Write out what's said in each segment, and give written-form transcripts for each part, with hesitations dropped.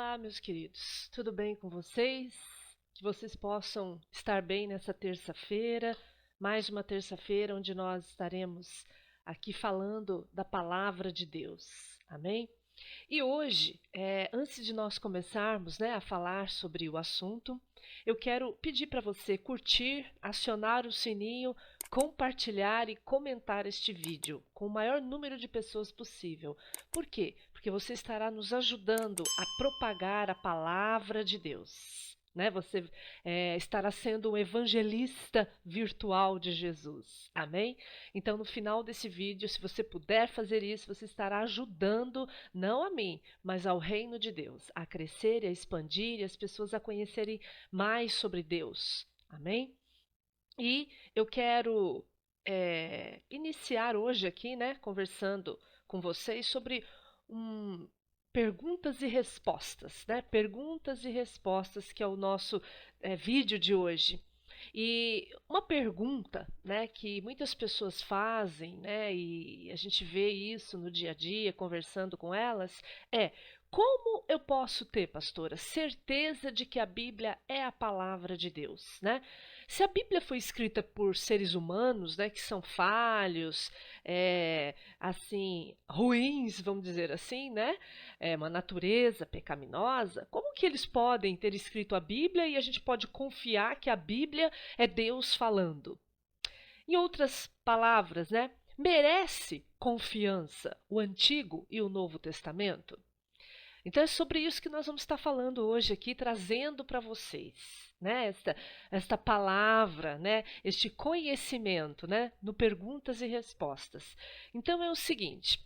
Olá, meus queridos. Tudo bem com vocês? Que vocês possam estar bem nessa terça-feira, mais uma terça-feira onde nós estaremos aqui falando da palavra de Deus. Amém? E hoje, antes de nós começarmos, a falar sobre o assunto, eu quero pedir para você curtir, acionar o sininho, compartilhar e comentar este vídeo com o maior número de pessoas possível. Por quê? Porque você estará nos ajudando a propagar a palavra de Deus. Você estará sendo um evangelista virtual de Jesus. Amém? Então, no final desse vídeo, se você puder fazer isso, você estará ajudando, não a mim, mas ao reino de Deus, a crescer e a expandir e as pessoas a conhecerem mais sobre Deus. Amém? E eu quero iniciar hoje aqui, conversando com vocês sobre perguntas e respostas, Perguntas e respostas, que é o nosso vídeo de hoje. E uma pergunta, que muitas pessoas fazem, e a gente vê isso no dia a dia, conversando com elas, é: como eu posso ter, pastora, certeza de que a Bíblia é a palavra de Deus, Se a Bíblia foi escrita por seres humanos, que são falhos, assim, ruins, vamos dizer assim, uma natureza pecaminosa, como que eles podem ter escrito a Bíblia e a gente pode confiar que a Bíblia é Deus falando? Em outras palavras, merece confiança o Antigo e o Novo Testamento? Então é sobre isso que nós vamos estar falando hoje aqui, trazendo para vocês, esta palavra, este conhecimento, no Perguntas e Respostas. Então é o seguinte,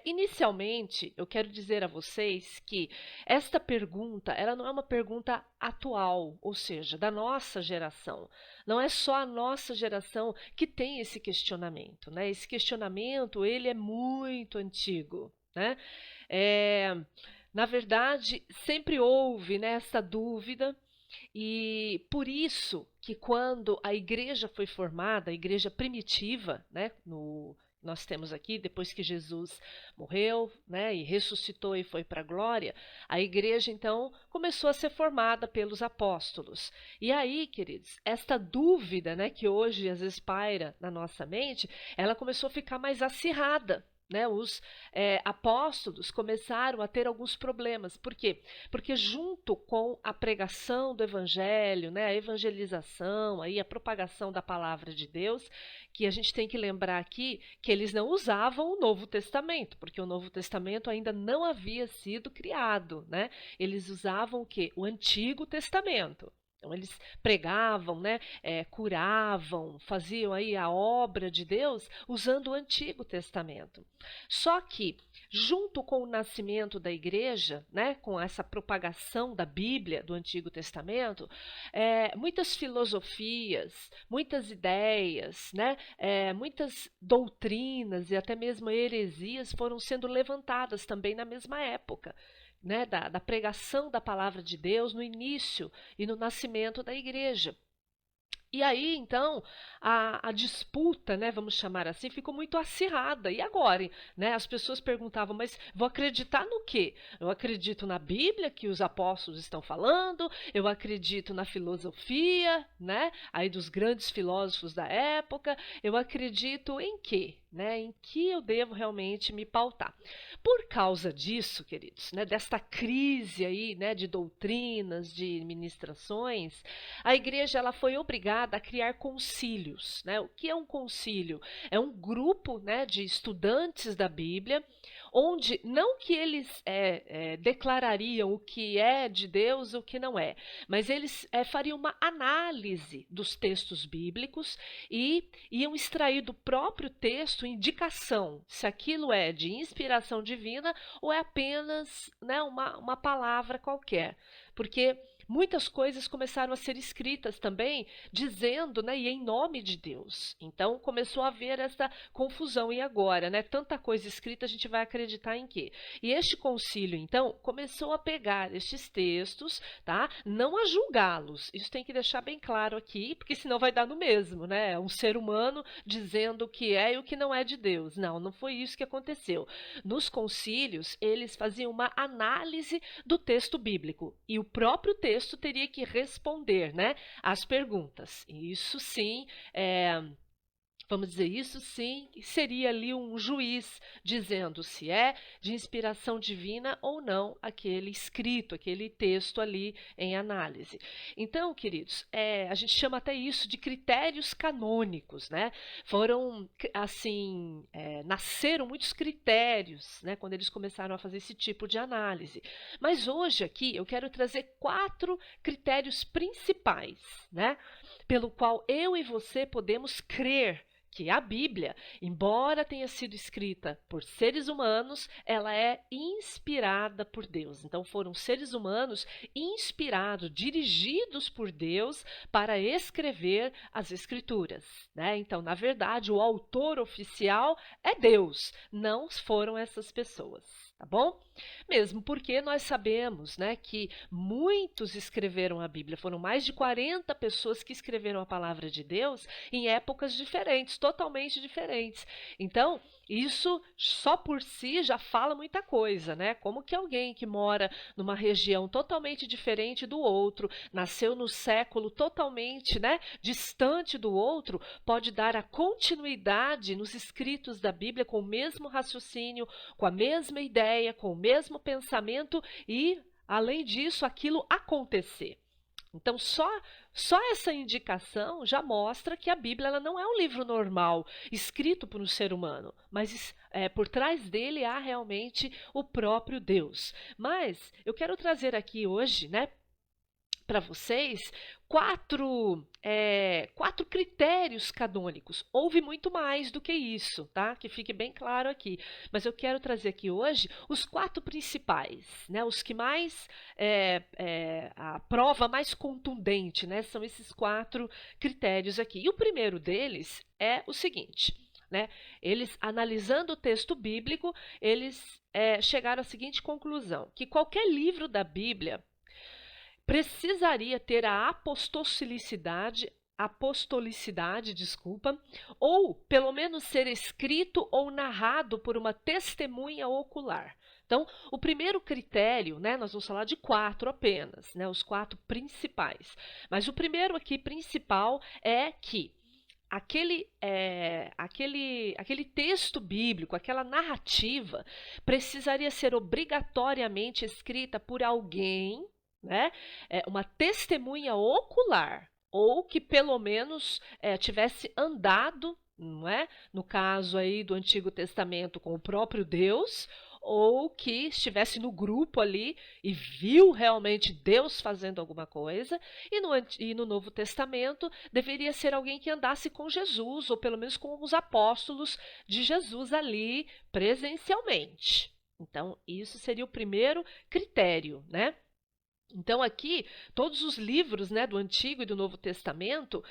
inicialmente eu quero dizer a vocês que esta pergunta, ela não é uma pergunta atual, ou seja, da nossa geração. Não é só a nossa geração que tem esse questionamento, Esse questionamento, ele é muito antigo, Na verdade, sempre houve essa dúvida, e por isso que quando a igreja foi formada, a igreja primitiva, nós temos aqui, depois que Jesus morreu, e ressuscitou e foi para a glória, a igreja então começou a ser formada pelos apóstolos. E aí, queridos, esta dúvida, que hoje às vezes paira na nossa mente, ela começou a ficar mais acirrada. Os apóstolos começaram a ter alguns problemas. Por quê? Porque junto com a pregação do evangelho, a evangelização, aí, a propagação da palavra de Deus, que a gente tem que lembrar aqui que eles não usavam o Novo Testamento, porque o Novo Testamento ainda não havia sido criado. Eles usavam o quê? O Antigo Testamento. Então, eles pregavam, curavam, faziam aí a obra de Deus usando o Antigo Testamento. Só que, junto com o nascimento da igreja, com essa propagação da Bíblia, do Antigo Testamento, muitas filosofias, muitas ideias, muitas doutrinas e até mesmo heresias foram sendo levantadas também na mesma época. Da pregação da palavra de Deus no início e no nascimento da igreja. E aí, então, a disputa, vamos chamar assim, ficou muito acirrada. E agora? As pessoas perguntavam, mas vou acreditar no quê? Eu acredito na Bíblia, que os apóstolos estão falando, eu acredito na filosofia, aí dos grandes filósofos da época, eu acredito em quê? Em que eu devo realmente me pautar. Por causa disso, queridos, desta crise aí, de doutrinas, de ministrações, a igreja ela foi obrigada a criar concílios. O que é um concílio? É um grupo de estudantes da Bíblia, onde não que eles declarariam o que é de Deus e o que não é, mas eles fariam uma análise dos textos bíblicos e iam extrair do próprio texto indicação se aquilo é de inspiração divina ou é apenas uma palavra qualquer. Porque muitas coisas começaram a ser escritas também, dizendo, né, e em nome de Deus. Então começou a haver essa confusão. E agora, né, tanta coisa escrita, a gente vai acreditar em quê? E este concílio, então, começou a pegar estes textos, tá? Não a julgá-los. Isso tem que deixar bem claro aqui, porque senão vai dar no mesmo, né? Um ser humano dizendo o que é e o que não é de Deus. Não, não foi isso que aconteceu. Nos concílios, eles faziam uma análise do texto bíblico e o próprio texto teria que responder, né, às perguntas. Isso sim, vamos dizer, isso sim seria ali um juiz dizendo se é de inspiração divina ou não aquele escrito, aquele texto ali em análise. Então, queridos, a gente chama até isso de critérios canônicos, né? Foram, assim, nasceram muitos critérios, né, quando eles começaram a fazer esse tipo de análise. Mas hoje aqui eu quero trazer 4 critérios principais, né, pelo qual eu e você podemos crer que a Bíblia, embora tenha sido escrita por seres humanos, ela é inspirada por Deus. Então foram seres humanos inspirados, dirigidos por Deus para escrever as Escrituras, né? Então, na verdade, o autor oficial é Deus, não foram essas pessoas. Tá bom? Mesmo porque nós sabemos, né, que muitos escreveram a Bíblia. Foram mais de 40 pessoas que escreveram a palavra de Deus em épocas diferentes, totalmente diferentes. Então, isso só por si já fala muita coisa, né? Como que alguém que mora numa região totalmente diferente do outro, nasceu no século totalmente, né, distante do outro, pode dar a continuidade nos escritos da Bíblia com o mesmo raciocínio, com a mesma ideia, com o mesmo pensamento e, além disso, aquilo acontecer. Então, só essa indicação já mostra que a Bíblia ela não é um livro normal, escrito por um ser humano, mas por trás dele há realmente o próprio Deus. Mas eu quero trazer aqui hoje, né, para vocês 4 critérios canônicos. Houve muito mais do que isso, tá? Que fique bem claro aqui. Mas eu quero trazer aqui hoje os 4 principais, né? Os que mais a prova mais contundente, né? São esses 4 critérios aqui. E o primeiro deles é o seguinte, né? Eles, analisando o texto bíblico, eles chegaram à seguinte conclusão: que qualquer livro da Bíblia precisaria ter a apostolicidade, desculpa, ou pelo menos ser escrito ou narrado por uma testemunha ocular. Então, o primeiro critério, né, nós vamos falar de 4 apenas, né, os 4 principais. Mas o primeiro aqui principal é que aquele texto bíblico, aquela narrativa, precisaria ser obrigatoriamente escrita por alguém, né? Uma testemunha ocular, ou que pelo menos tivesse andado, não é? No caso aí do Antigo Testamento com o próprio Deus, ou que estivesse no grupo ali e viu realmente Deus fazendo alguma coisa, e no Novo Testamento deveria ser alguém que andasse com Jesus, ou pelo menos com os apóstolos de Jesus ali presencialmente. Então, isso seria o primeiro critério, né? Então, aqui, todos os livros, né, do Antigo e do Novo Testamento,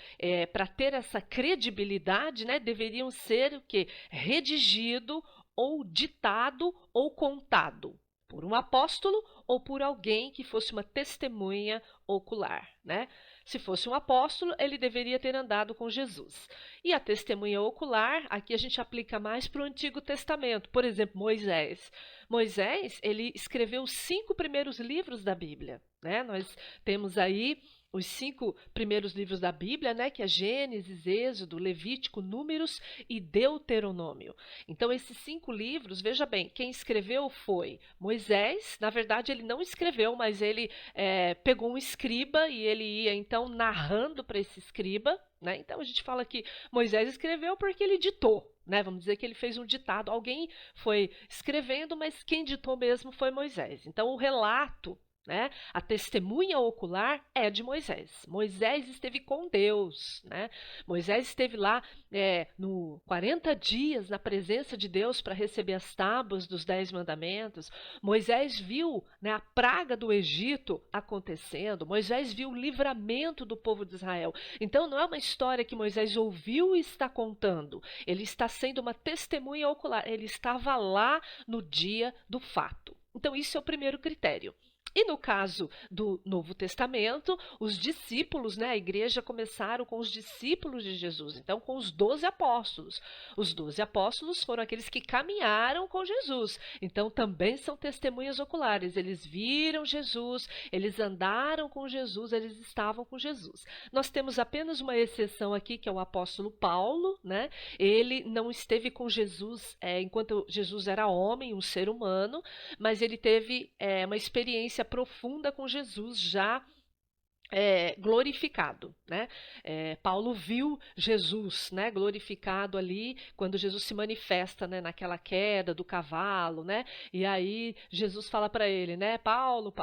para ter essa credibilidade, né, deveriam ser o quê? Redigido ou ditado ou contado por um apóstolo ou por alguém que fosse uma testemunha ocular, né? Se fosse um apóstolo, ele deveria ter andado com Jesus. E a testemunha ocular, aqui a gente aplica mais para o Antigo Testamento. Por exemplo, Moisés. Moisés, ele escreveu os 5 primeiros livros da Bíblia, né? Nós temos aí os 5 primeiros livros da Bíblia, né, que é Gênesis, Êxodo, Levítico, Números e Deuteronômio. Então, esses 5 livros, veja bem, quem escreveu foi Moisés. Na verdade, ele não escreveu, mas ele pegou um escriba e ele ia, então, narrando para esse escriba, né? Então, a gente fala que Moisés escreveu porque ele ditou, né? Vamos dizer que ele fez um ditado. Alguém foi escrevendo, mas quem ditou mesmo foi Moisés. Então, o relato, né? A testemunha ocular é de Moisés. Moisés esteve com Deus, né? Moisés esteve lá no 40 dias na presença de Deus para receber as tábuas dos 10 mandamentos. Moisés viu, né, a praga do Egito acontecendo. Moisés viu o livramento do povo de Israel. Então não é uma história que Moisés ouviu e está contando. Ele está sendo uma testemunha ocular. Ele estava lá no dia do fato. Então isso é o primeiro critério. E no caso do Novo Testamento, os discípulos, né, a igreja começaram com os discípulos de Jesus, então com os 12 apóstolos. Os 12 apóstolos foram aqueles que caminharam com Jesus, então também são testemunhas oculares. Eles viram Jesus, eles andaram com Jesus, eles estavam com Jesus. Nós temos apenas uma exceção aqui, que é o apóstolo Paulo, né? Ele não esteve com Jesus enquanto Jesus era homem, um ser humano, mas ele teve uma experiência profunda com Jesus já glorificado, né? Paulo viu Jesus, né, glorificado ali quando Jesus se manifesta, né, naquela queda do cavalo, né? E aí Jesus fala para ele, né, Paulo,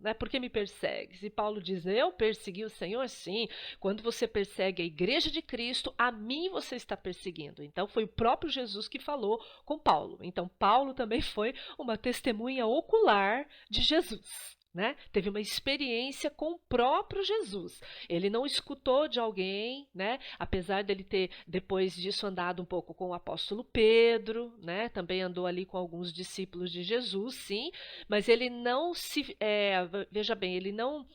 né, por que me persegues? E Paulo diz, eu persegui o Senhor? Sim. Quando você persegue a igreja de Cristo, a mim você está perseguindo. Então foi o próprio Jesus que falou com Paulo. Então Paulo também foi uma testemunha ocular de Jesus. Né? Teve uma experiência com o próprio Jesus. Ele não escutou de alguém, né? Apesar dele ter, depois disso, andado um pouco com o apóstolo Pedro, né? Também andou ali com alguns discípulos de Jesus, sim, mas ele não veja bem, ele não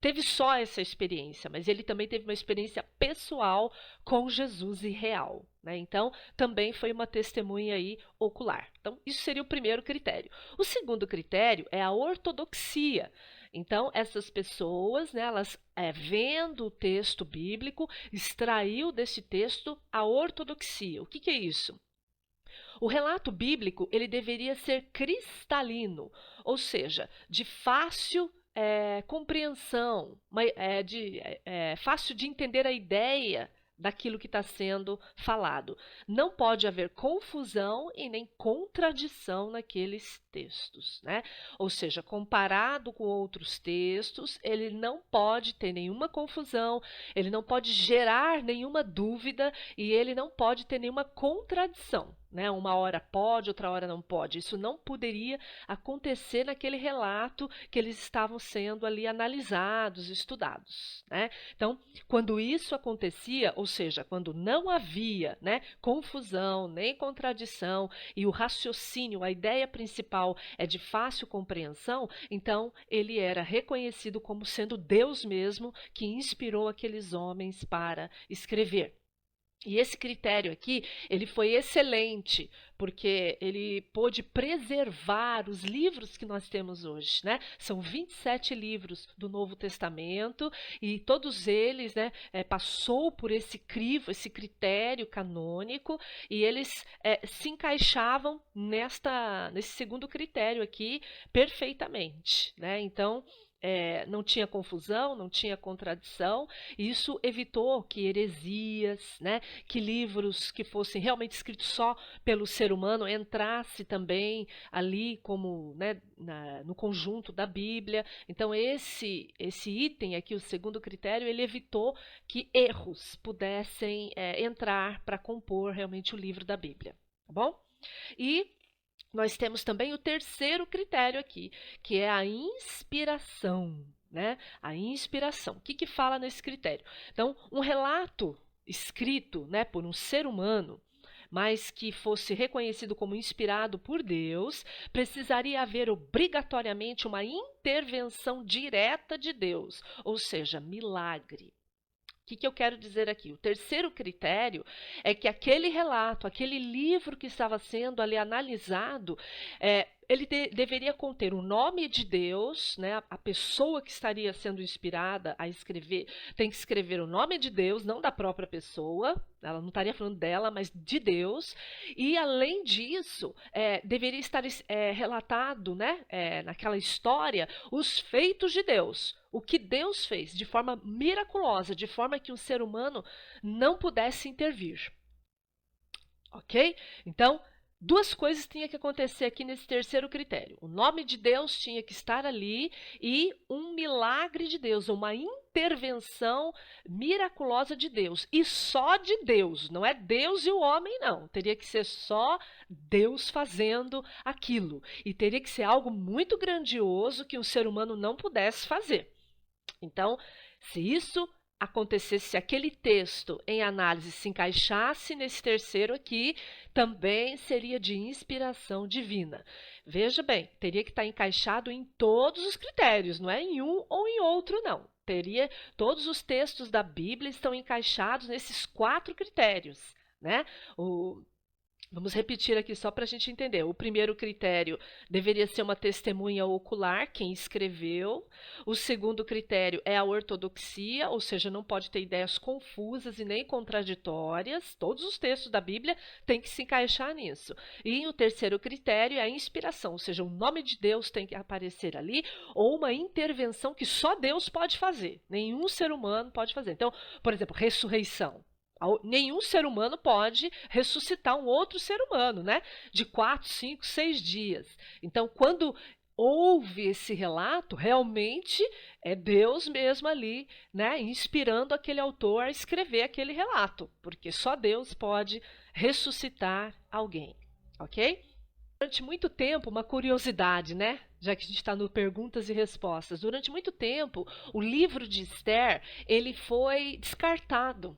teve só essa experiência, mas ele também teve uma experiência pessoal com Jesus e real. Né? Então, também foi uma testemunha aí ocular. Então, isso seria o primeiro critério. O segundo critério é a ortodoxia. Então, essas pessoas, né, elas vendo o texto bíblico, extraiu desse texto a ortodoxia. O que é isso? O relato bíblico ele deveria ser cristalino, ou seja, de fácil compreensão, fácil de entender a ideia daquilo que está sendo falado. Não pode haver confusão e nem contradição naqueles textos, né? Ou seja, comparado com outros textos, ele não pode ter nenhuma confusão, ele não pode gerar nenhuma dúvida e ele não pode ter nenhuma contradição. Né? Uma hora pode, outra hora não pode. Isso não poderia acontecer naquele relato que eles estavam sendo ali analisados, estudados. Né? Então, quando isso acontecia, ou seja, quando não havia, né, confusão, nem contradição, e o raciocínio, a ideia principal é de fácil compreensão, então ele era reconhecido como sendo Deus mesmo que inspirou aqueles homens para escrever. E esse critério aqui, ele foi excelente, porque ele pôde preservar os livros que nós temos hoje, né? São 27 livros do Novo Testamento e todos eles, né, passou por esse crivo, esse critério canônico e eles se encaixavam nesse segundo critério aqui perfeitamente, né? Então, não tinha confusão, não tinha contradição, e isso evitou que heresias, né, que livros que fossem realmente escritos só pelo ser humano entrasse também ali como, né, no conjunto da Bíblia. Então esse item aqui, o segundo critério, ele evitou que erros pudessem entrar para compor realmente o livro da Bíblia, tá bom? E nós temos também o terceiro critério aqui, que é a inspiração, né? A inspiração. O que fala nesse critério? Então, um relato escrito, né, por um ser humano, mas que fosse reconhecido como inspirado por Deus, precisaria haver obrigatoriamente uma intervenção direta de Deus, ou seja, milagre. O que eu quero dizer aqui? O terceiro critério é que aquele relato, aquele livro que estava sendo ali analisado, ele deveria conter o nome de Deus, né? A pessoa que estaria sendo inspirada a escrever tem que escrever o nome de Deus, não da própria pessoa, ela não estaria falando dela, mas de Deus, e além disso, deveria estar relatado, né, naquela história, os feitos de Deus. O que Deus fez de forma miraculosa, de forma que um ser humano não pudesse intervir. Ok? Então, duas coisas tinham que acontecer aqui nesse terceiro critério. O nome de Deus tinha que estar ali e um milagre de Deus, uma intervenção miraculosa de Deus. E só de Deus, não é Deus e o homem, não. Teria que ser só Deus fazendo aquilo. E teria que ser algo muito grandioso que um ser humano não pudesse fazer. Então, se isso acontecesse, se aquele texto em análise se encaixasse nesse terceiro aqui, também seria de inspiração divina. Veja bem, teria que estar encaixado em todos os critérios, não é em um ou em outro, não. Todos os textos da Bíblia estão encaixados nesses 4 critérios, né? Vamos repetir aqui só para a gente entender. O primeiro critério deveria ser uma testemunha ocular, quem escreveu. O segundo critério é a ortodoxia, ou seja, não pode ter ideias confusas e nem contraditórias. Todos os textos da Bíblia têm que se encaixar nisso. E o terceiro critério é a inspiração, ou seja, o nome de Deus tem que aparecer ali, ou uma intervenção que só Deus pode fazer. Nenhum ser humano pode fazer. Então, por exemplo, ressurreição. Nenhum ser humano pode ressuscitar um outro ser humano, né? De 4, 5, 6 dias. Então, quando houve esse relato, realmente é Deus mesmo ali, né? Inspirando aquele autor a escrever aquele relato, porque só Deus pode ressuscitar alguém, ok? Durante muito tempo, uma curiosidade, né? Já que a gente está no perguntas e respostas. Durante muito tempo, o livro de Esther, ele foi descartado.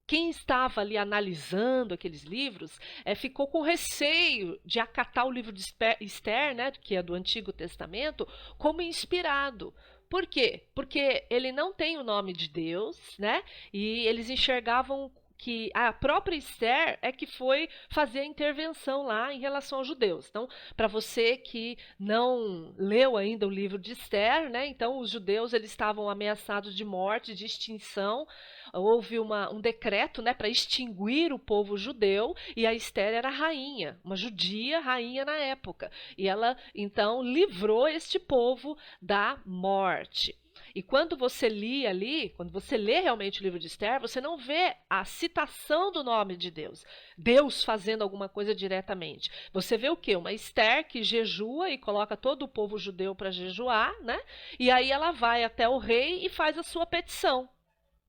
Quem estava ali analisando aqueles livros ficou com receio de acatar o livro de Esther, né, que é do Antigo Testamento, como inspirado. Por quê? Porque ele não tem o nome de Deus, né? E eles enxergavam que a própria Esther é que foi fazer a intervenção lá em relação aos judeus. Então, para você que não leu ainda o livro de Esther, né? Então os judeus eles estavam ameaçados de morte, de extinção. Houve um decreto, né, para extinguir o povo judeu, e a Esther era rainha, uma judia rainha na época. E ela, então, livrou este povo da morte. E quando você lê ali, quando você lê realmente o livro de Esther, você não vê a citação do nome de Deus, Deus fazendo alguma coisa diretamente. Você vê o quê? Uma Esther que jejua e coloca todo o povo judeu para jejuar, né? E aí ela vai até o rei e faz a sua petição.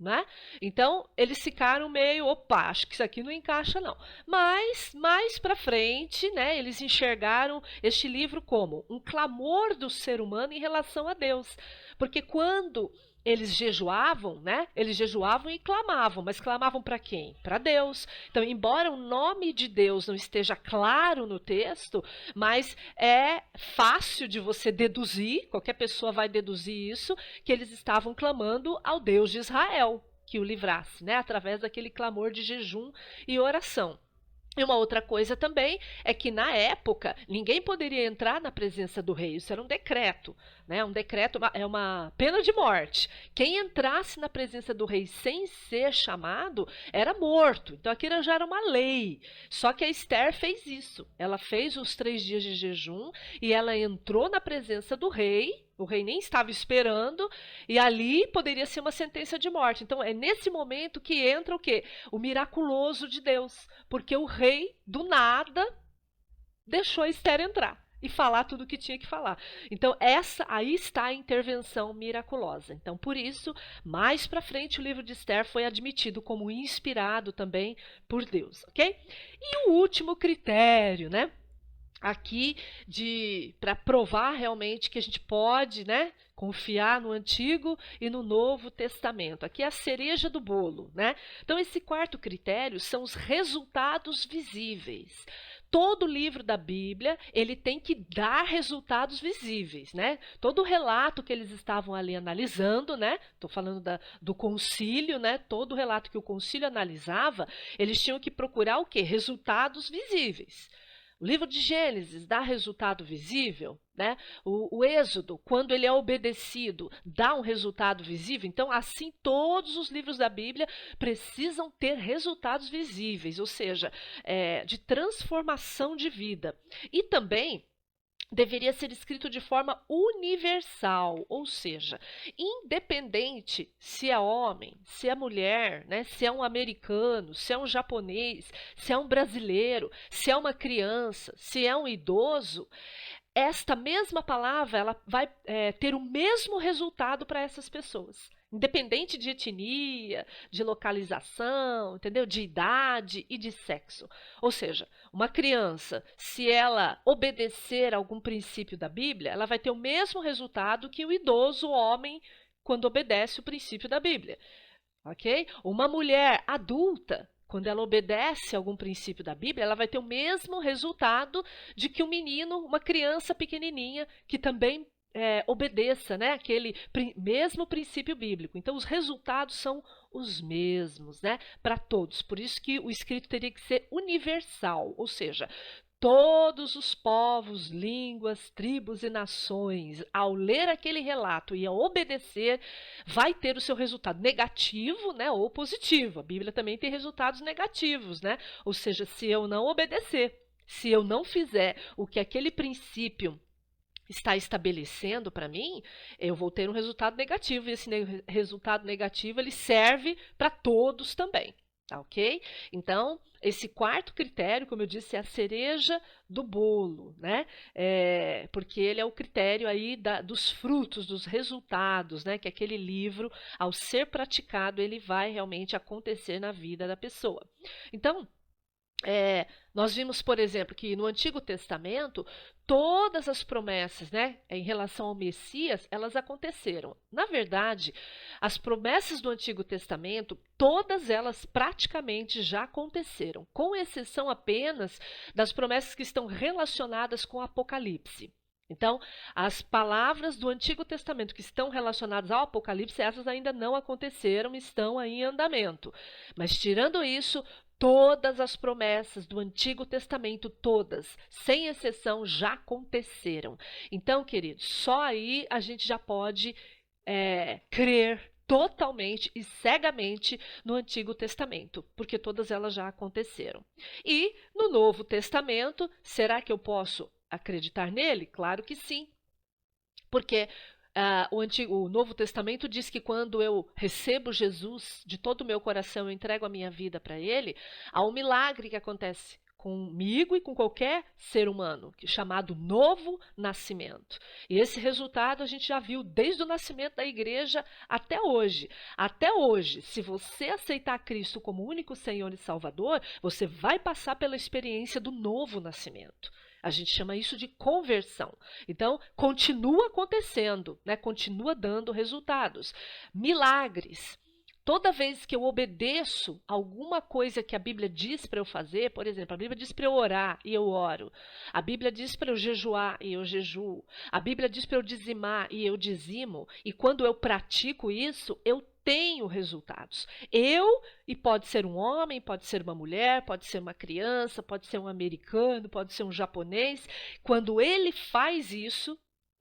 Né? Então, eles ficaram meio, opa, acho que isso aqui não encaixa não. Mas, mais para frente, né, eles enxergaram este livro como um clamor do ser humano em relação a Deus. Porque quando eles jejuavam, né? Eles jejuavam e clamavam, mas clamavam para quem? Para Deus. Então, embora o nome de Deus não esteja claro no texto, mas é fácil de você deduzir, qualquer pessoa vai deduzir isso, que eles estavam clamando ao Deus de Israel, que o livrasse, né? Através daquele clamor de jejum e oração. E uma outra coisa também é que, na época, ninguém poderia entrar na presença do rei. Isso era um decreto, né? Um decreto é uma pena de morte. Quem entrasse na presença do rei sem ser chamado era morto. Então, aquilo já era uma lei. Só que a Esther fez isso. Ela fez os 3 dias de jejum e ela entrou na presença do rei. O rei nem estava esperando, e ali poderia ser uma sentença de morte. Então, é nesse momento que entra o quê? O miraculoso de Deus. Porque o rei, do nada, deixou a Esther entrar e falar tudo o que tinha que falar. Então, aí está a intervenção miraculosa. Então, por isso, mais para frente, o livro de Esther foi admitido como inspirado também por Deus, ok? E o último critério, né? Aqui para provar realmente que a gente pode, né, confiar no Antigo e no Novo Testamento. Aqui é a cereja do bolo, né? Então, esse quarto critério são os resultados visíveis. Todo livro da Bíblia, ele tem que dar resultados visíveis, né? Todo relato que eles estavam ali analisando, né? Estou falando do concílio, né? Todo relato que o concílio analisava, eles tinham que procurar o quê? Resultados visíveis. O livro de Gênesis dá resultado visível, né? O Êxodo, quando ele é obedecido, dá um resultado visível. Então, assim, todos os livros da Bíblia precisam ter resultados visíveis, ou seja, de transformação de vida. E também deveria ser escrito de forma universal, ou seja, independente se é homem, se é mulher, né, se é um americano, se é um japonês, se é um brasileiro, se é uma criança, se é um idoso, esta mesma palavra ela vai ter o mesmo resultado para essas pessoas. Independente de etnia, de localização, entendeu? De idade e de sexo. Ou seja, uma criança, se ela obedecer a algum princípio da Bíblia, ela vai ter o mesmo resultado que o idoso homem quando obedece o princípio da Bíblia. Ok? Uma mulher adulta, quando ela obedece a algum princípio da Bíblia, ela vai ter o mesmo resultado de que um menino, uma criança pequenininha, que também obedeça, né, aquele mesmo princípio bíblico. Então, os resultados são os mesmos, né, para todos. Por isso que o escrito teria que ser universal, ou seja, todos os povos, línguas, tribos e nações, ao ler aquele relato e ao obedecer, vai ter o seu resultado negativo, né, ou positivo. A Bíblia também tem resultados negativos, né? Ou seja, se eu não obedecer, se eu não fizer o que aquele princípio está estabelecendo para mim, eu vou ter um resultado negativo. E esse resultado negativo ele serve para todos também. Tá, ok? Então, esse quarto critério, como eu disse, é a cereja do bolo, né? Porque ele é o critério aí dos frutos, dos resultados, né? Que aquele livro, ao ser praticado, ele vai realmente acontecer na vida da pessoa. Então, nós vimos, por exemplo, que no Antigo Testamento, todas as promessas, né, em relação ao Messias, elas aconteceram. Na verdade, as promessas do Antigo Testamento, todas elas praticamente já aconteceram, com exceção apenas das promessas que estão relacionadas com o Apocalipse. Então, as palavras do Antigo Testamento que estão relacionadas ao Apocalipse, essas ainda não aconteceram, estão aí em andamento. Mas, tirando isso, todas as promessas do Antigo Testamento, todas, sem exceção, já aconteceram. Então, queridos, só aí a gente já pode crer totalmente e cegamente no Antigo Testamento, porque todas elas já aconteceram. E no Novo Testamento, será que eu posso acreditar nele? Claro que sim, porque o Novo Testamento diz que quando eu recebo Jesus de todo o meu coração, eu entrego a minha vida para Ele, há um milagre que acontece comigo e com qualquer ser humano, chamado novo nascimento. E esse resultado a gente já viu desde o nascimento da igreja até hoje. Até hoje, se você aceitar Cristo como único Senhor e Salvador, você vai passar pela experiência do novo nascimento. A gente chama isso de conversão. Então, continua acontecendo, né? Continua dando resultados. Milagres. Toda vez que eu obedeço alguma coisa que a Bíblia diz para eu fazer, por exemplo, a Bíblia diz para eu orar e eu oro. A Bíblia diz para eu jejuar e eu jejuo. A Bíblia diz para eu dizimar e eu dizimo. E quando eu pratico isso, eu tenho resultados. E pode ser um homem, pode ser uma mulher, pode ser uma criança, pode ser um americano, pode ser um japonês. Quando ele faz isso,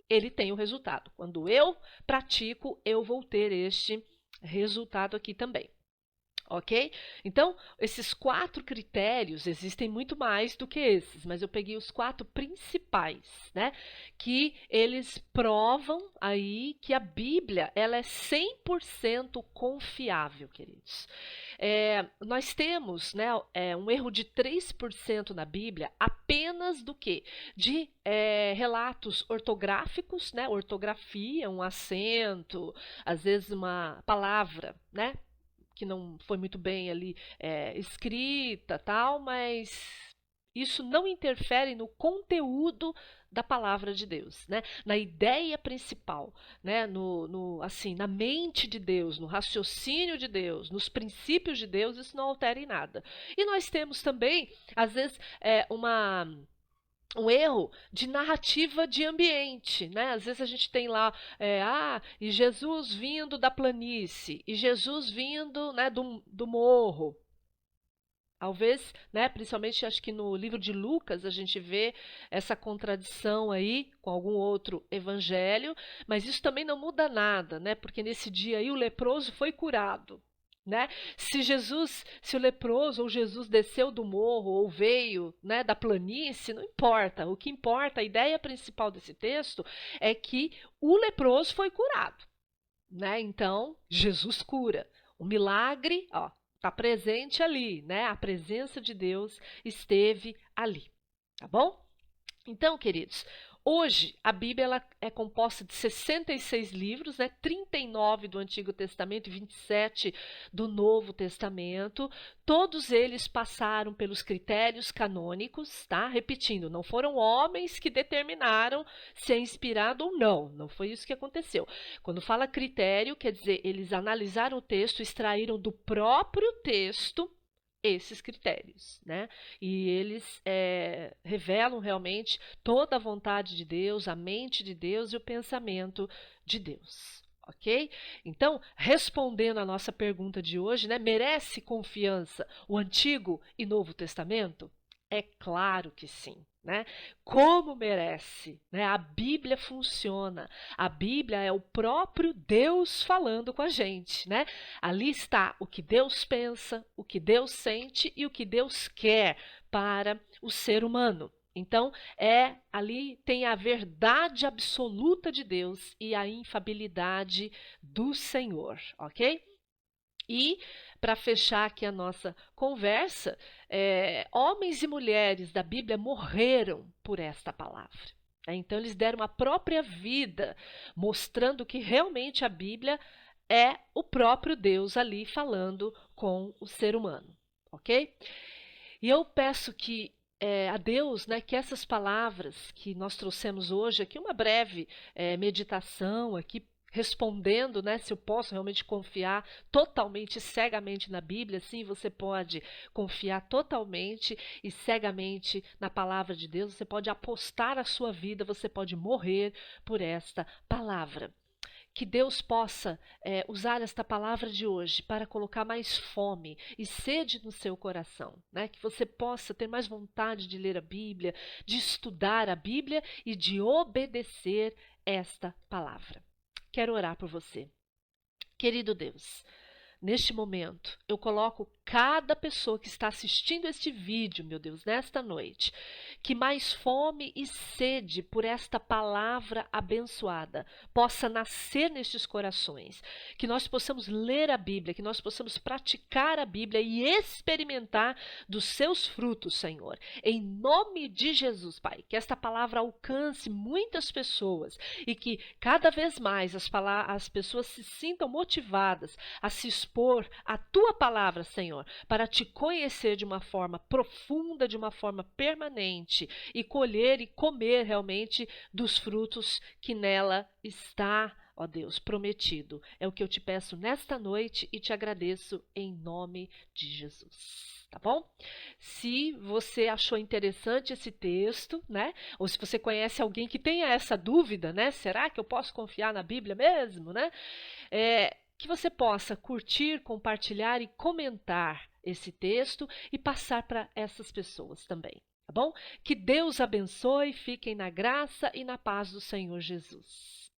ele tem o resultado. Quando eu pratico, eu vou ter este resultado aqui também. Ok? Então, esses 4 critérios, existem muito mais do que esses, mas eu peguei os 4 principais, né? Que eles provam aí que a Bíblia, ela é 100% confiável, queridos. Nós temos, né, um erro de 3% na Bíblia, apenas do quê? De relatos ortográficos, né? Ortografia, um acento, às vezes uma palavra, né? Que não foi muito bem ali escrita, tal, mas isso não interfere no conteúdo da palavra de Deus, né? Na ideia principal, né? Assim, na mente de Deus, no raciocínio de Deus, nos princípios de Deus, isso não altera em nada. E nós temos também, às vezes, um erro de narrativa de ambiente, né? Às vezes a gente tem lá, e Jesus vindo da planície, e Jesus vindo, né, do morro. Talvez, né, principalmente acho que no livro de Lucas a gente vê essa contradição aí com algum outro evangelho, mas isso também não muda nada, né? Porque nesse dia aí o leproso foi curado. né? Se o leproso ou Jesus desceu do morro ou veio, né, da planície, não importa. O que importa, a ideia principal desse texto é que o leproso foi curado, né? Então, Jesus cura. O milagre, ó, está presente ali, né? A presença de Deus esteve ali, tá bom? Então, queridos, hoje a Bíblia ela é composta de 66 livros, né? 39 do Antigo Testamento e 27 do Novo Testamento. Todos eles passaram pelos critérios canônicos, tá? Repetindo, não foram homens que determinaram se é inspirado ou não. Não foi isso que aconteceu. Quando fala critério, quer dizer, eles analisaram o texto, extraíram do próprio texto esses critérios, né? E eles revelam realmente toda a vontade de Deus, a mente de Deus e o pensamento de Deus, ok? Então, respondendo à nossa pergunta de hoje, né? Merece confiança o Antigo e Novo Testamento? É claro que sim, né? Como merece, né? A Bíblia funciona. A Bíblia é o próprio Deus falando com a gente, né? Ali está o que Deus pensa, o que Deus sente e o que Deus quer para o ser humano. Então, ali tem a verdade absoluta de Deus e a infabilidade do Senhor, ok? E, para fechar aqui a nossa conversa, homens e mulheres da Bíblia morreram por esta palavra. Então, eles deram a própria vida, mostrando que realmente a Bíblia é o próprio Deus ali falando com o ser humano, ok? E eu peço que a Deus, né, que essas palavras que nós trouxemos hoje aqui, uma breve meditação aqui, respondendo, né, se eu posso realmente confiar totalmente, cegamente na Bíblia, sim, você pode confiar totalmente e cegamente na palavra de Deus, você pode apostar a sua vida, você pode morrer por esta palavra. Que Deus possa usar esta palavra de hoje para colocar mais fome e sede no seu coração, né? Que você possa ter mais vontade de ler a Bíblia, de estudar a Bíblia e de obedecer esta palavra. Quero orar por você. Querido Deus, neste momento, eu coloco cada pessoa que está assistindo este vídeo, meu Deus, nesta noite, que mais fome e sede por esta palavra abençoada possa nascer nestes corações, que nós possamos ler a Bíblia, que nós possamos praticar a Bíblia e experimentar dos seus frutos, Senhor. Em nome de Jesus, Pai, que esta palavra alcance muitas pessoas e que cada vez mais as pessoas se sintam motivadas a se expor à tua palavra, Senhor, para te conhecer de uma forma profunda, de uma forma permanente e colher e comer realmente dos frutos que nela está, ó Deus, prometido. É o que eu te peço nesta noite e te agradeço em nome de Jesus. Tá bom? Se você achou interessante esse texto, né? Ou se você conhece alguém que tenha essa dúvida, né? Será que eu posso confiar na Bíblia mesmo, né? Que você possa curtir, compartilhar e comentar esse texto e passar para essas pessoas também, tá bom? Que Deus abençoe, fiquem na graça e na paz do Senhor Jesus.